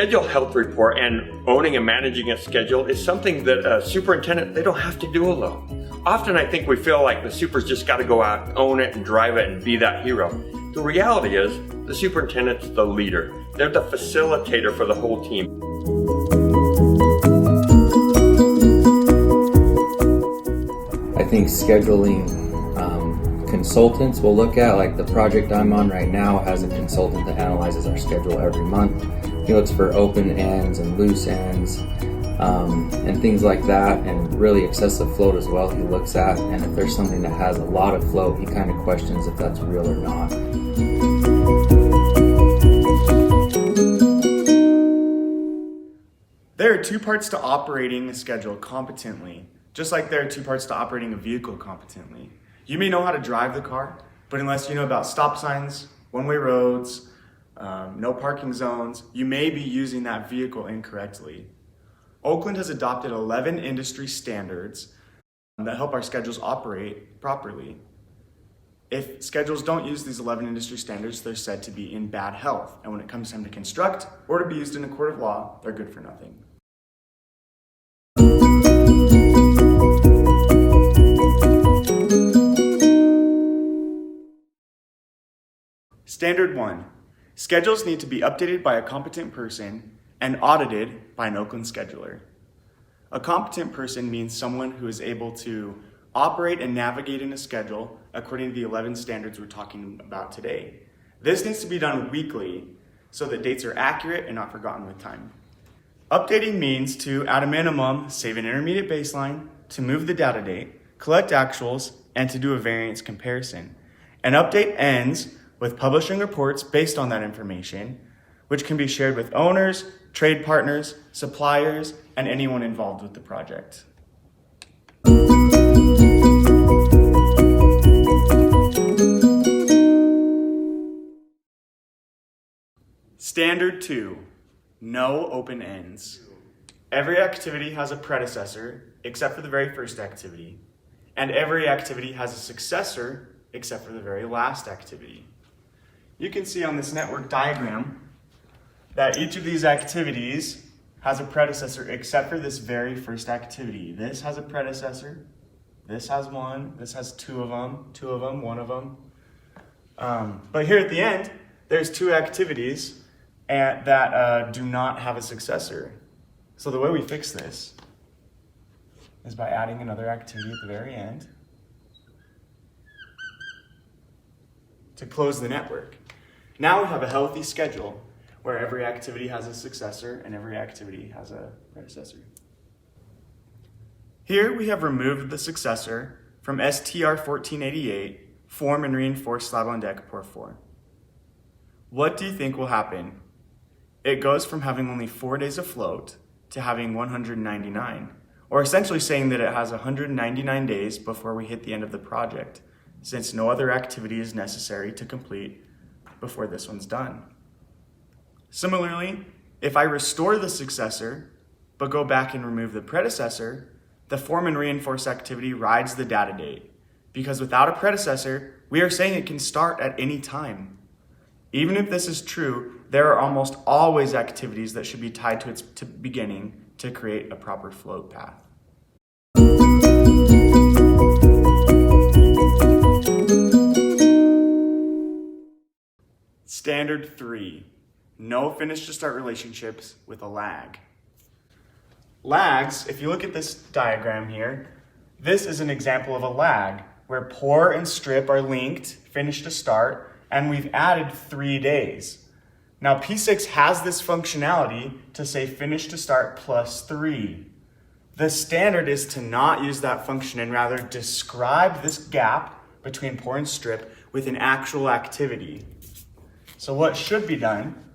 schedule health report and owning and managing a schedule is something that a superintendent, they don't have to do alone. Often I think we feel like the super's just got to go out, own it, and drive it and be that hero. The reality is the superintendent's the leader. They're the facilitator for the whole team. I think scheduling consultants we'll look at, like the project I'm on right now has a consultant that analyzes our schedule every month. He looks for open ends and loose ends and things like that, and really excessive float as well he looks at, and if there's something that has a lot of float, he kind of questions if that's real or not. There are two parts to operating a schedule competently, just like there are two parts to operating a vehicle competently. You may know how to drive the car, but unless you know about stop signs, one-way roads, no parking zones, you may be using that vehicle incorrectly. Okland has adopted 11 industry standards that help our schedules operate properly. If schedules don't use these 11 industry standards, they're said to be in bad health, and when it comes time to construct or to be used in a court of law, they're good for nothing. Standard 1. Schedules need to be updated by a competent person and audited by an Okland scheduler. A competent person means someone who is able to operate and navigate in a schedule according to the 11 standards we're talking about today. This needs to be done weekly so that dates are accurate and not forgotten with time. Updating means to, at a minimum, save an intermediate baseline, to move the data date, collect actuals, and to do a variance comparison. An update ends with publishing reports based on that information, which can be shared with owners, trade partners, suppliers, and anyone involved with the project. Standard 2, no open ends. Every activity has a predecessor, except for the very first activity, and every activity has a successor, except for the very last activity. You can see on this network diagram that each of these activities has a predecessor except for this very first activity. This has a predecessor, this has one, this has two of them, one of them. But here at the end, there's two activities that do not have a successor. So the way we fix this is by adding another activity at the very end to close the network. Now we have a healthy schedule where every activity has a successor and every activity has a predecessor. Here we have removed the successor from STR 1488, form and reinforced slab on deck pour 4. What do you think will happen? It goes from having only 4 days of float to having 199, or essentially saying that it has 199 days before we hit the end of the project, since no other activity is necessary to complete before this one's done. Similarly, if I restore the successor, but go back and remove the predecessor, the form and reinforce activity rides the data date, because without a predecessor, we are saying it can start at any time. Even if this is true, there are almost always activities that should be tied to its beginning to create a proper float path. Standard 3, no finish to start relationships with a lag. Lags, if you look at this diagram here, this is an example of a lag where pour and strip are linked, finish to start, and we've added 3 days. Now P6 has this functionality to say finish to start plus 3. The standard is to not use that function and rather describe this gap between pour and strip with an actual activity. So what should be done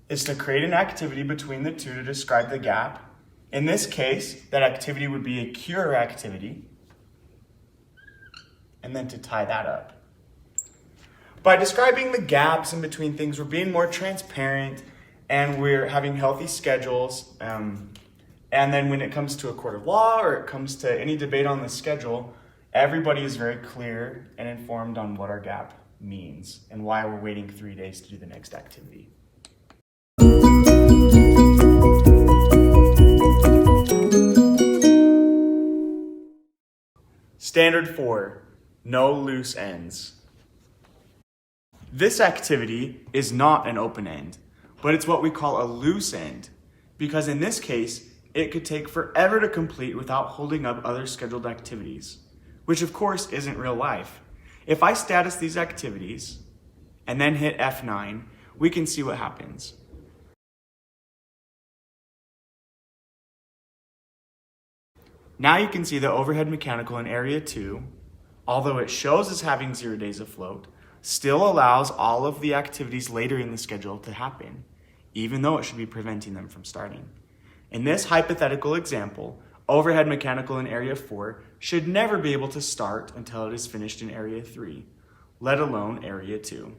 is to create an activity between the two to describe the gap. In this case, that activity would be a cure activity, and then to tie that up. By describing the gaps in between things, we're being more transparent and we're having healthy schedules. And then when it comes to a court of law or it comes to any debate on the schedule, everybody is very clear and informed on what our gap means and why we're waiting 3 days to do the next activity. Standard 4, no loose ends. This activity is not an open end, but it's what we call a loose end, because in this case, it could take forever to complete without holding up other scheduled activities, which of course isn't real life. If I status these activities and then hit F9, we can see what happens. Now you can see the overhead mechanical in area 2, although it shows as having 0 days afloat, still allows all of the activities later in the schedule to happen, even though it should be preventing them from starting. In this hypothetical example, overhead mechanical in area 4 should never be able to start until it is finished in area 3, let alone area 2.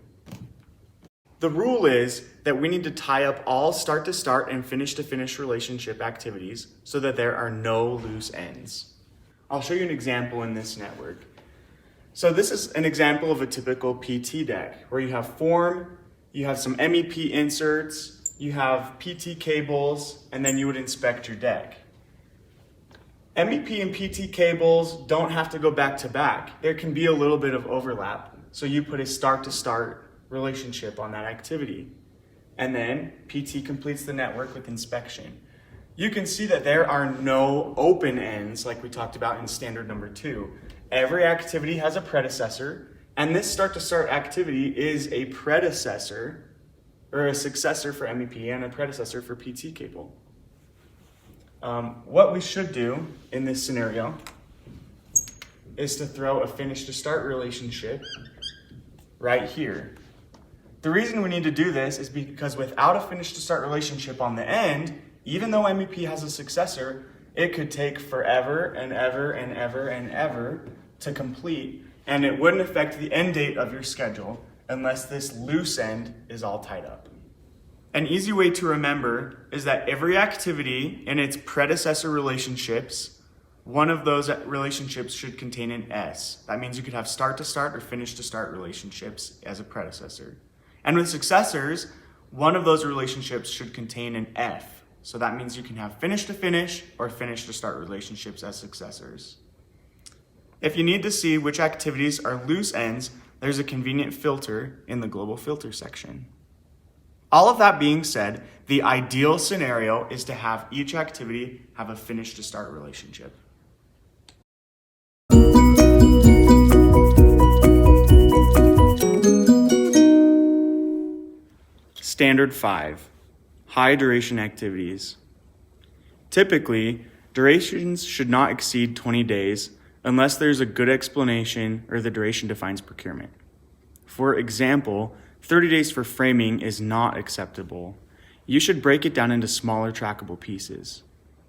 The rule is that we need to tie up all start-to-start and finish-to-finish relationship activities so that there are no loose ends. I'll show you an example in this network. So this is an example of a typical PT deck where you have form, you have some MEP inserts, you have PT cables, and then you would inspect your deck. MEP and PT cables don't have to go back to back. There can be a little bit of overlap. So you put a start-to-start relationship on that activity. And then PT completes the network with inspection. You can see that there are no open ends like we talked about in standard number 2. Every activity has a predecessor, and this start-to-start activity is a predecessor or a successor for MEP and a predecessor for PT cable. What we should do in this scenario is to throw a finish-to-start relationship right here. The reason we need to do this is because without a finish-to-start relationship on the end, even though MEP has a successor, it could take forever and ever and ever and ever to complete, and it wouldn't affect the end date of your schedule unless this loose end is all tied up. An easy way to remember is that every activity in its predecessor relationships, one of those relationships should contain an S. That means you could have start-to-start or finish-to-start relationships as a predecessor. And with successors, one of those relationships should contain an F. So that means you can have finish-to-finish or finish-to-start relationships as successors. If you need to see which activities are loose ends, there's a convenient filter in the global filter section. All of that being said, the ideal scenario is to have each activity have a finish-to-start relationship. Standard 5, high duration activities. Typically, durations should not exceed 20 days unless there's a good explanation or the duration defines procurement. For example, 30 days for framing is not acceptable. You should break it down into smaller trackable pieces.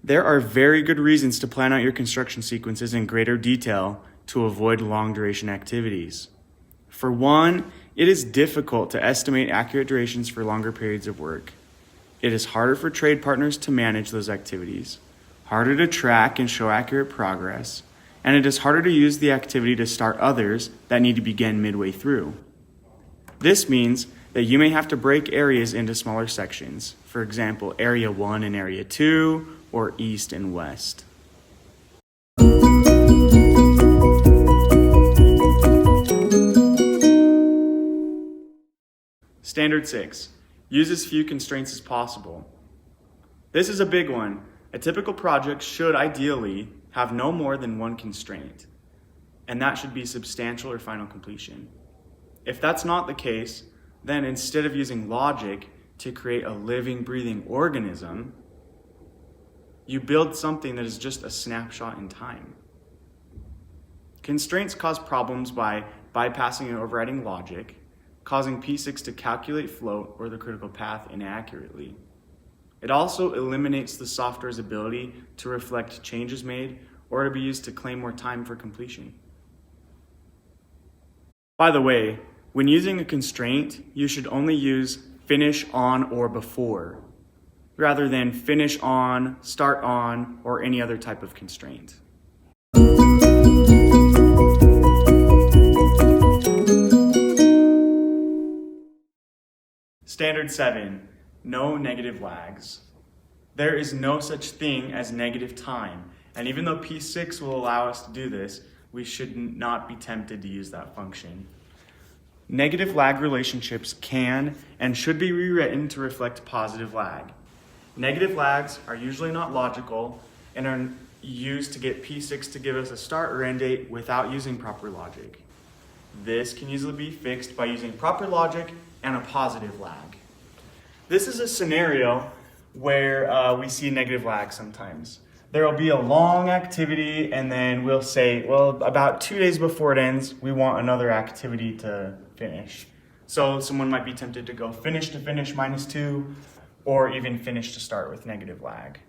There are very good reasons to plan out your construction sequences in greater detail to avoid long duration activities. For one, it is difficult to estimate accurate durations for longer periods of work. It is harder for trade partners to manage those activities, harder to track and show accurate progress, and it is harder to use the activity to start others that need to begin midway through. This means that you may have to break areas into smaller sections, for example, Area 1 and Area 2, or East and West. Standard 6, use as few constraints as possible. This is a big one. A typical project should ideally have no more than one constraint, and that should be substantial or final completion. If that's not the case, then instead of using logic to create a living, breathing organism, you build something that is just a snapshot in time. Constraints cause problems by bypassing and overriding logic, causing P6 to calculate float or the critical path inaccurately. It also eliminates the software's ability to reflect changes made or to be used to claim more time for completion. By the way, when using a constraint, you should only use finish on or before, rather than finish on, start on, or any other type of constraint. Standard 7, no negative lags. There is no such thing as negative time, and even though P6 will allow us to do this, we should not be tempted to use that function. Negative lag relationships can and should be rewritten to reflect positive lag. Negative lags are usually not logical and are used to get P6 to give us a start or end date without using proper logic. This can easily be fixed by using proper logic and a positive lag. This is a scenario where we see negative lag sometimes. There will be a long activity and then we'll say, well, about 2 days before it ends, we want another activity to finish. So someone might be tempted to go finish to finish -2, or even finish to start with negative lag.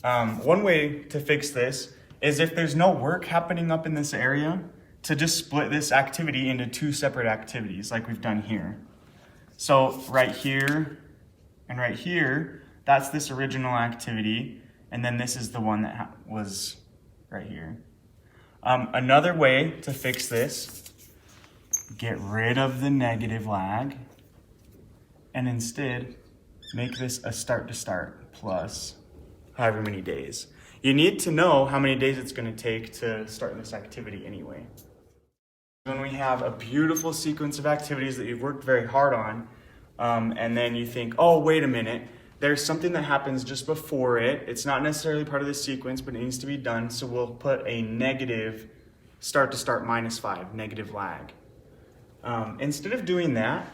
One way to fix this is if there's no work happening up in this area, to just split this activity into 2 separate activities like we've done here. So right here and right here, that's this original activity, and then this is the one that was right here. Another way to fix this, get rid of the negative lag and instead make this a start to start plus however many days. You need to know how many days it's going to take to start this activity anyway. When we have a beautiful sequence of activities that you've worked very hard on, and then you think, oh, wait a minute, there's something that happens just before it. It's not necessarily part of the sequence, but it needs to be done. So we'll put a negative start to start -5, negative lag. Instead of doing that,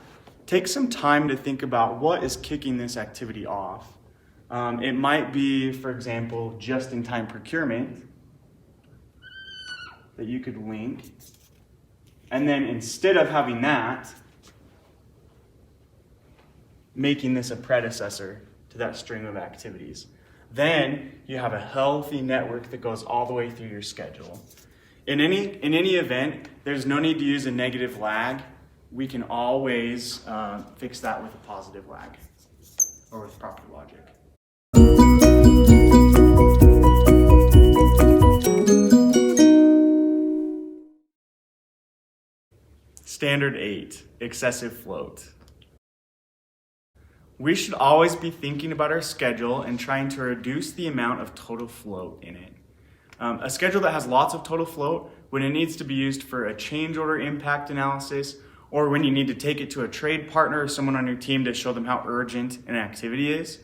take some time to think about what is kicking this activity off. It might be, for example, just-in-time procurement that you could link. And then instead of having that, making this a predecessor to that string of activities. Then you have a healthy network that goes all the way through your schedule. In any event, there's no need to use a negative lag. We can always fix that with a positive lag or with proper logic. Standard 8, excessive float. We should always be thinking about our schedule and trying to reduce the amount of total float in it. A schedule that has lots of total float, when it needs to be used for a change order impact analysis, or when you need to take it to a trade partner or someone on your team to show them how urgent an activity is,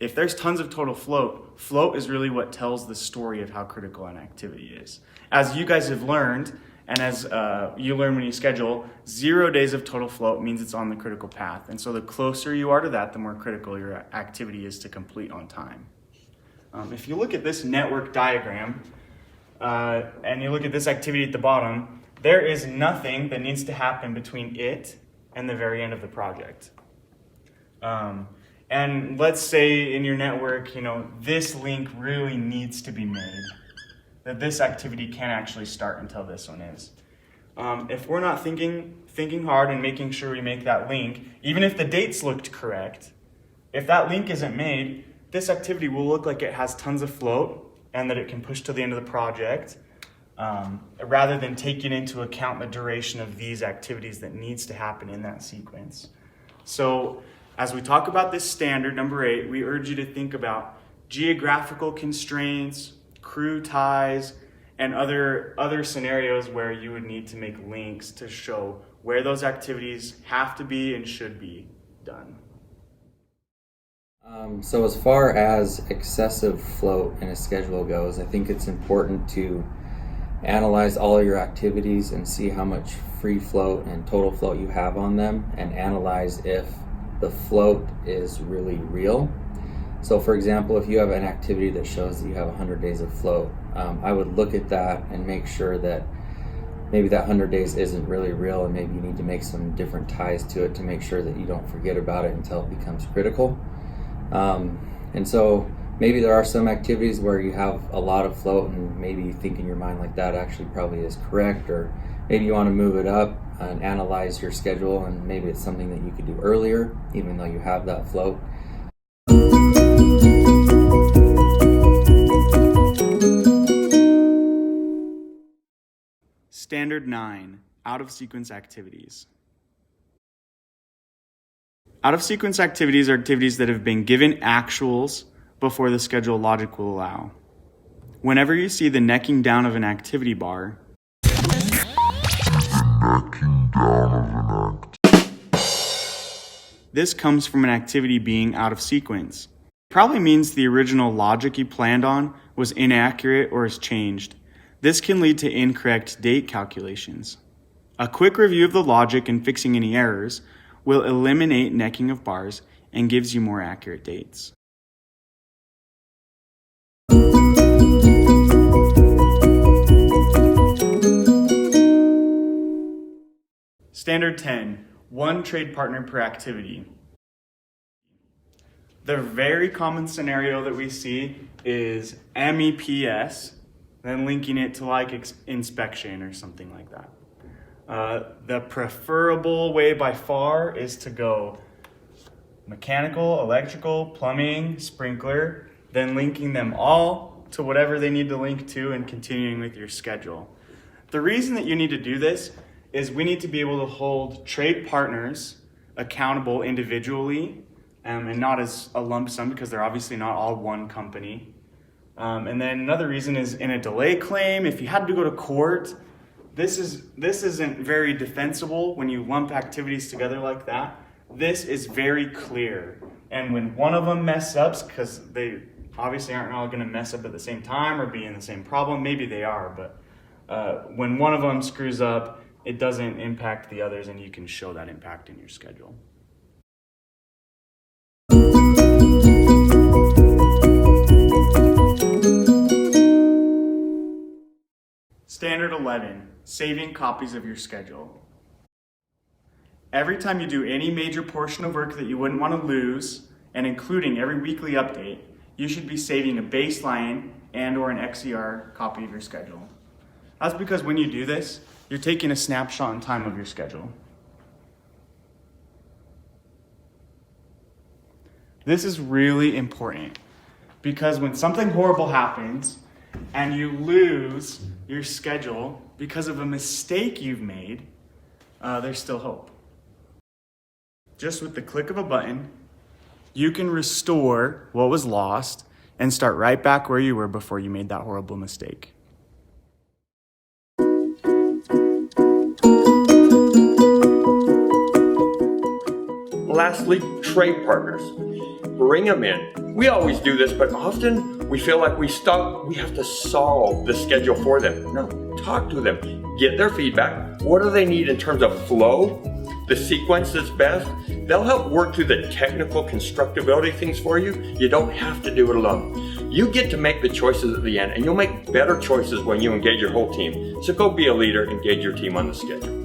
if there's tons of total float, float is really what tells the story of how critical an activity is. As you guys have learned, and as you learn when you schedule, 0 days of total float means it's on the critical path. And so the closer you are to that, the more critical your activity is to complete on time. If you look at this network diagram, and you look at this activity at the bottom, there is nothing that needs to happen between it and the very end of the project. And let's say in your network, this link really needs to be made, that this activity can't actually start until this one is. If we're not thinking hard and making sure we make that link, even if the dates looked correct, if that link isn't made, this activity will look like it has tons of float and that it can push to the end of the project, rather than taking into account the duration of these activities that needs to happen in that sequence. So as we talk about this standard, number 8, we urge you to think about geographical constraints, crew ties, and other scenarios where you would need to make links to show where those activities have to be and should be done. So as far as excessive float in a schedule goes, I think it's important to analyze all of your activities and see how much free float and total float you have on them, and analyze if the float is really real. So for example, if you have an activity that shows that you have 100 days of float, I would look at that and make sure that maybe that 100 days isn't really real, and maybe you need to make some different ties to it to make sure that you don't forget about it until it becomes critical. And so maybe there are some activities where you have a lot of float, and maybe you think in your mind like that actually probably is correct, or maybe you want to move it up and analyze your schedule, and maybe it's something that you could do earlier even though you have that float. Standard 9, out-of-sequence activities. Out-of-sequence activities are activities that have been given actuals before the schedule logic will allow. Whenever you see the necking down of an activity bar, this comes from an activity being out of sequence. It probably means the original logic you planned on was inaccurate or has changed. This can lead to incorrect date calculations. A quick review of the logic and fixing any errors will eliminate necking of bars and gives you more accurate dates. Standard 10, one trade partner per activity. The very common scenario that we see is MEPS, then linking it to like inspection or something like that. The preferable way by far is to go mechanical, electrical, plumbing, sprinkler, then linking them all to whatever they need to link to and continuing with your schedule. The reason that you need to do this is we need to be able to hold trade partners accountable individually and not as a lump sum because they're obviously not all one company. And then another reason is in a delay claim, if you had to go to court, this isn't very defensible when you lump activities together like that. This is very clear. And when one of them messes up, because they obviously aren't all going to mess up at the same time or be in the same problem, maybe they are, but when one of them screws up, it doesn't impact the others and you can show that impact in your schedule. Standard 11, saving copies of your schedule. Every time you do any major portion of work that you wouldn't want to lose, and including every weekly update, you should be saving a baseline and/or an XER copy of your schedule. That's because when you do this, you're taking a snapshot in time of your schedule. This is really important because when something horrible happens and you lose your schedule because of a mistake you've made, there's still hope. Just with the click of a button, you can restore what was lost and start right back where you were before you made that horrible mistake. Lastly, trade partners. Bring them in. We always do this, but often we feel like we have to solve the schedule for them. No, talk to them. Get their feedback. What do they need in terms of flow? The sequence that's best. They'll help work through the technical constructability things for you. You don't have to do it alone. You get to make the choices at the end, and you'll make better choices when you engage your whole team. So go be a leader, engage your team on the schedule.